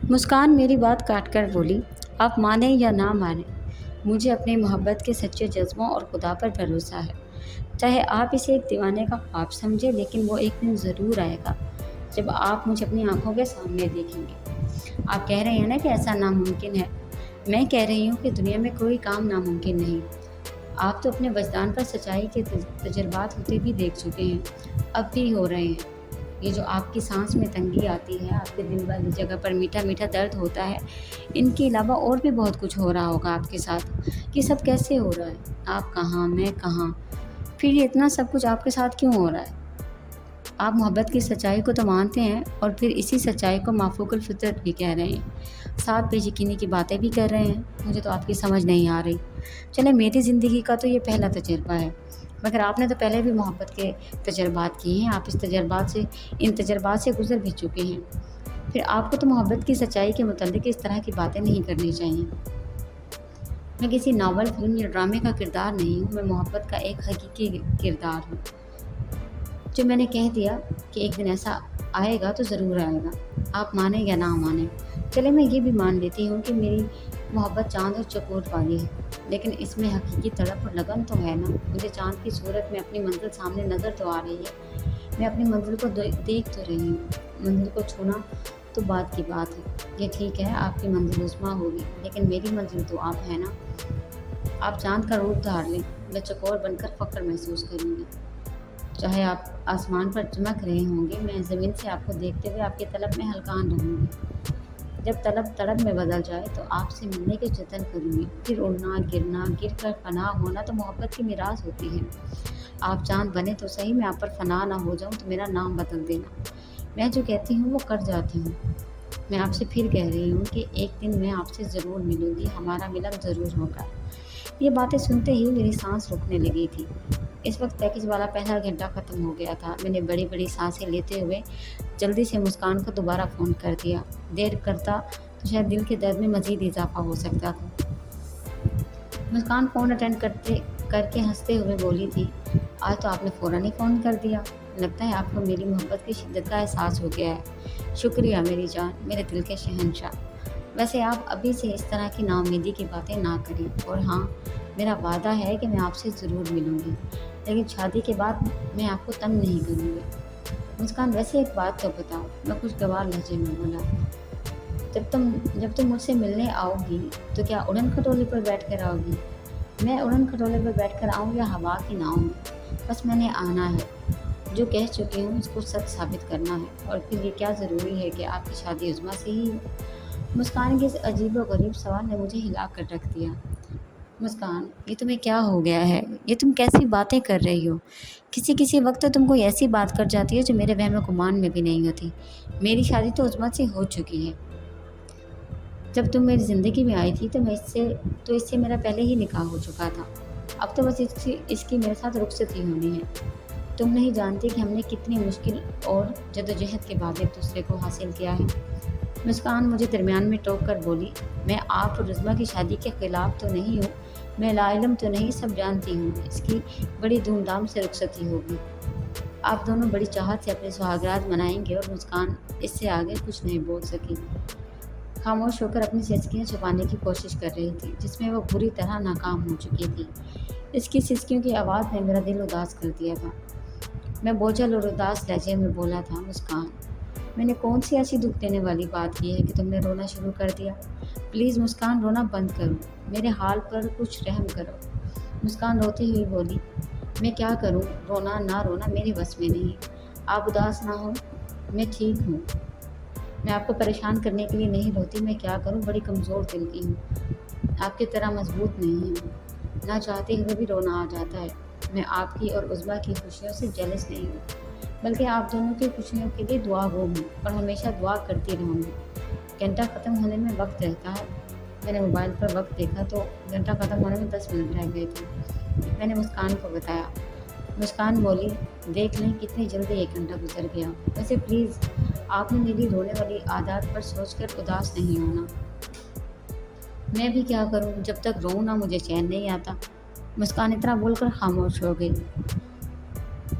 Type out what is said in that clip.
مسکان میری بات کاٹ کر بولی، آپ مانیں یا نہ مانیں، مجھے اپنی محبت کے سچے جذبوں اور خدا پر بھروسہ ہے۔ چاہے آپ اسے ایک دیوانے کا خواب سمجھے، لیکن وہ ایک دن ضرور آئے گا جب آپ مجھے اپنی آنکھوں کے سامنے دیکھیں گے۔ آپ کہہ رہے ہیں نا کہ ایسا ناممکن ہے، میں کہہ رہی ہوں کہ دنیا میں کوئی کام ناممکن نہیں۔ آپ تو اپنے وجدان پر سچائی کے تجربات ہوتے بھی دیکھ چکے ہیں، اب بھی ہو رہے ہیں۔ یہ جو آپ کی سانس میں تنگی آتی ہے، آپ کے دل والی جگہ پر میٹھا میٹھا درد ہوتا ہے، ان کے علاوہ اور بھی بہت کچھ ہو رہا ہوگا آپ کے ساتھ۔ یہ سب کیسے ہو رہا ہے؟ آپ کہاں، میں کہاں، پھر یہ اتنا سب کچھ آپ کے ساتھ کیوں ہو رہا ہے؟ آپ محبت کی سچائی کو تو مانتے ہیں اور پھر اسی سچائی کو مافوق الفطرت بھی کہہ رہے ہیں، ساتھ بے یقینی کی باتیں بھی کر رہے ہیں۔ مجھے تو آپ کی سمجھ نہیں آ رہی۔ چلے، میری زندگی کا تو یہ پہلا تجربہ ہے، مگر آپ نے تو پہلے بھی محبت کے تجربات کیے ہیں، آپ ان تجربات سے گزر بھی چکے ہیں۔ پھر آپ کو تو محبت کی سچائی کے متعلق اس طرح کی باتیں نہیں کرنی چاہیے۔ میں کسی ناول، فلم یا ڈرامے کا کردار نہیں ہوں، میں محبت کا ایک حقیقی کردار ہوں۔ جو میں نے کہہ دیا کہ ایک دن ایسا آئے گا تو ضرور آئے گا، آپ مانیں یا نہ مانیں۔ چلے، میں یہ بھی مان لیتی ہوں کہ میری محبت چاند اور چکور والی ہے، لیکن اس میں حقیقی تڑپ اور لگن تو ہے نا۔ مجھے چاند کی صورت میں اپنی منزل سامنے نظر تو آ رہی ہے، میں اپنی منزل کو دیکھ تو رہی ہوں۔ منزل کو چھونا تو بات کی بات ہے۔ یہ ٹھیک ہے، آپ کی منزل عظمیٰ ہوگی، لیکن میری منزل تو آپ ہیں نا۔ آپ چاند کا روپ دھار لیں، میں چکور بن کر فخر محسوس کروں گی۔ چاہے آپ آسمان پر چمک رہے ہوں گے، میں زمین سے آپ کو دیکھتے ہوئے آپ کی طلب میں ہلکان رہوں گی۔ جب طلب تڑپ میں بدل جائے تو آپ سے ملنے کے جتن کروں گی۔ پھر اڑنا، گرنا، گر کر فنا ہونا تو محبت کی میراث ہوتی ہے۔ آپ چاند بنے تو صحیح، میں آپ پر فنا نہ ہو جاؤں تو میرا نام بدل دینا۔ میں جو کہتی ہوں وہ کر جاتی ہوں۔ میں آپ سے پھر کہہ رہی ہوں کہ ایک دن میں آپ سے ضرور ملوں گی، ہمارا ملن ضرور ہوگا۔ یہ باتیں سنتے ہی میری سانس رکنے لگی تھی۔ اس وقت پیکج والا پہلا گھنٹہ ختم ہو گیا تھا۔ میں نے بڑی بڑی سانسیں لیتے ہوئے جلدی سے مسکان کو دوبارہ فون کر دیا۔ دیر کرتا تو شاید دل کے درد میں مزید اضافہ ہو سکتا تھا۔ مسکان فون اٹینڈ کر کے ہنستے ہوئے بولی تھی، آج تو آپ نے فوراً ہی فون کر دیا، لگتا ہے آپ کو میری محبت کی شدت کا احساس ہو گیا ہے۔ شکریہ میری جان، میرے دل کے شہنشاہ۔ ویسے آپ ابھی سے اس طرح کی نا امیدی کی باتیں نہ کریں، اور ہاں، میرا وعدہ ہے کہ میں آپ سے ضرور ملوں گی، لیکن شادی کے بعد میں آپ کو تنگ نہیں کروں گی۔ مسکان، ویسے ایک بات تو بتاؤ، میں خوشگوار لہجے میں بولا، جب تم مجھ سے ملنے آؤ گی تو کیا اڑن کھٹولے پر بیٹھ کر آؤ گی؟ میں اڑن کھٹولے پر بیٹھ کر آؤں یا ہوا کی ناؤں میں، بس میں نے آنا ہے۔ جو کہہ چکی ہوں اس کو سچ ثابت کرنا ہے، اور پھر یہ کیا ضروری ہے کہ آپ کی شادی عظمیٰ سے ہی ہو؟ مسکان کے اس عجیب و غریب سوال نے مجھے ہلا کر رکھ دیا۔ مسکان، یہ تمہیں کیا ہو گیا ہے؟ یہ تم کیسی باتیں کر رہی ہو؟ کسی وقت تو تم کوئی ایسی بات کر جاتی ہے جو میرے وہم و گمان میں بھی نہیں ہوتی۔ میری شادی تو عظمت سے ہو چکی ہے۔ جب تم میری زندگی میں آئی تھی تو اس سے میرا پہلے ہی نکاح ہو چکا تھا۔ اب تو بس اس کی میرے ساتھ رخصتی ہونی ہے۔ تم نہیں جانتی کہ ہم نے کتنی مشکل اور جدوجہد کے بعد ایک دوسرے کو حاصل کیا ہے۔ مسکان مجھے درمیان میں ٹوک کر بولی، میں آپ اور رزمہ کی شادی کے خلاف تو نہیں ہوں، میں لا علم تو نہیں، سب جانتی ہوں، اس کی بڑی دھوم دھام سے رخصتی ہوگی۔ آپ دونوں بڑی چاہت سے اپنے سہاگرات منائیں گے۔ اور مسکان اس سے آگے کچھ نہیں بول سکی، خاموش ہو کر اپنی سسکیاں چھپانے کی کوشش کر رہی تھی، جس میں وہ بری طرح ناکام ہو چکی تھی۔ اس کی سسکیوں کی آواز نے میرا دل اداس کر دیا تھا۔ میں بوجھل اور اداس لہجے میں بولا تھا، مسکان، میں نے کون سی ایسی دکھ دینے والی بات کی ہے کہ تم نے رونا شروع کر دیا؟ پلیز مسکان، رونا بند کرو، میرے حال پر کچھ رحم کرو۔ مسکان روتی ہوئی بولی، میں کیا کروں، رونا نہ رونا میرے بس میں نہیں۔ آپ اداس نہ ہو، میں ٹھیک ہوں۔ میں آپ کو پریشان کرنے کے لیے نہیں روتی، میں کیا کروں، بڑی کمزور دل کی ہوں، آپ کی طرح مضبوط نہیں ہوں، نہ چاہتے ہوئے بھی رونا آ جاتا ہے۔ میں آپ کی اور عظمیٰ کی خوشیوں سے جیلس نہیں ہوں، بلکہ آپ دونوں کی خوشیوں کے لیے دعا گو ہوں اور ہمیشہ دعا کرتی رہوں گی۔ گھنٹہ ختم ہونے میں وقت رہتا ہے۔ میں نے موبائل پر وقت دیکھا تو گھنٹہ ختم ہونے میں 10 منٹ رہ گئے تھے۔ میں نے مسکان کو بتایا۔ مسکان بولی، دیکھ لیں کتنی جلدی 1 گھنٹہ گزر گیا۔ ویسے پلیز آپ نے میری رونے والی عادات پر سوچ کر اداس نہیں ہونا۔ میں بھی کیا کروں، جب تک روؤں نہ مجھے چین نہیں آتا۔ مسکان اتنا بول کر خاموش ہو گئی۔